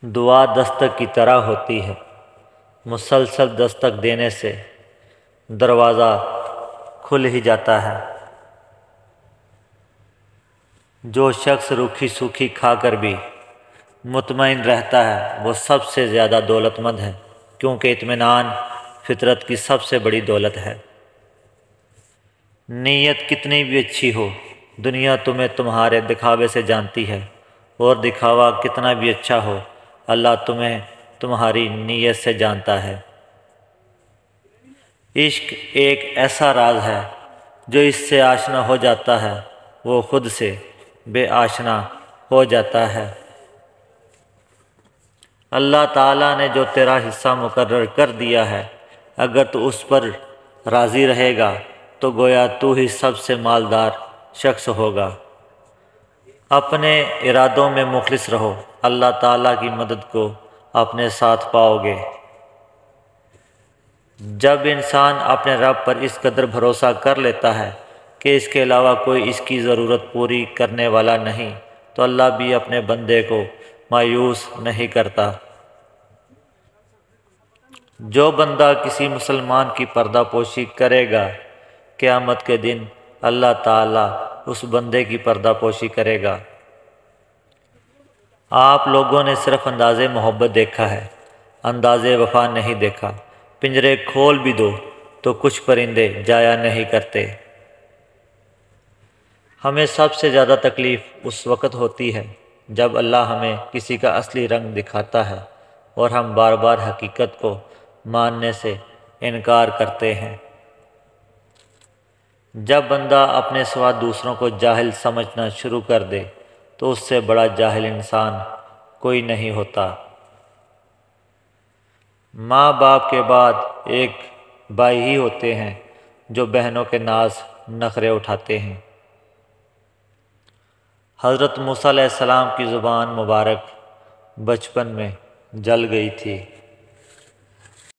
دعا دستک کی طرح ہوتی ہے، مسلسل دستک دینے سے دروازہ کھل ہی جاتا ہے۔ جو شخص روکھی سوکھی کھا کر بھی مطمئن رہتا ہے وہ سب سے زیادہ دولت مند ہے، کیونکہ اطمینان فطرت کی سب سے بڑی دولت ہے۔ نیت کتنی بھی اچھی ہو، دنیا تمہیں تمہارے دکھاوے سے جانتی ہے، اور دکھاوا کتنا بھی اچھا ہو، اللہ تمہیں تمہاری نیت سے جانتا ہے۔ عشق ایک ایسا راز ہے جو اس سے آشنا ہو جاتا ہے وہ خود سے بے آشنا ہو جاتا ہے۔ اللہ تعالیٰ نے جو تیرا حصہ مقرر کر دیا ہے، اگر تو اس پر راضی رہے گا تو گویا تو ہی سب سے مالدار شخص ہوگا۔ اپنے ارادوں میں مخلص رہو، اللہ تعالیٰ کی مدد کو اپنے ساتھ پاؤ گے۔ جب انسان اپنے رب پر اس قدر بھروسہ کر لیتا ہے کہ اس کے علاوہ کوئی اس کی ضرورت پوری کرنے والا نہیں، تو اللہ بھی اپنے بندے کو مایوس نہیں کرتا۔ جو بندہ کسی مسلمان کی پردہ پوشی کرے گا، قیامت کے دن اللہ تعالیٰ اس بندے کی پردہ پوشی کرے گا۔ آپ لوگوں نے صرف انداز محبت دیکھا ہے، انداز وفا نہیں دیکھا۔ پنجرے کھول بھی دو تو کچھ پرندے جایا نہیں کرتے۔ ہمیں سب سے زیادہ تکلیف اس وقت ہوتی ہے جب اللہ ہمیں کسی کا اصلی رنگ دکھاتا ہے اور ہم بار بار حقیقت کو ماننے سے انکار کرتے ہیں۔ جب بندہ اپنے سوا دوسروں کو جاہل سمجھنا شروع کر دے تو اس سے بڑا جاہل انسان کوئی نہیں ہوتا۔ ماں باپ کے بعد ایک بھائی ہی ہوتے ہیں جو بہنوں کے ناز نخرے اٹھاتے ہیں۔ حضرت موسیٰ علیہ السلام کی زبان مبارک بچپن میں جل گئی تھی۔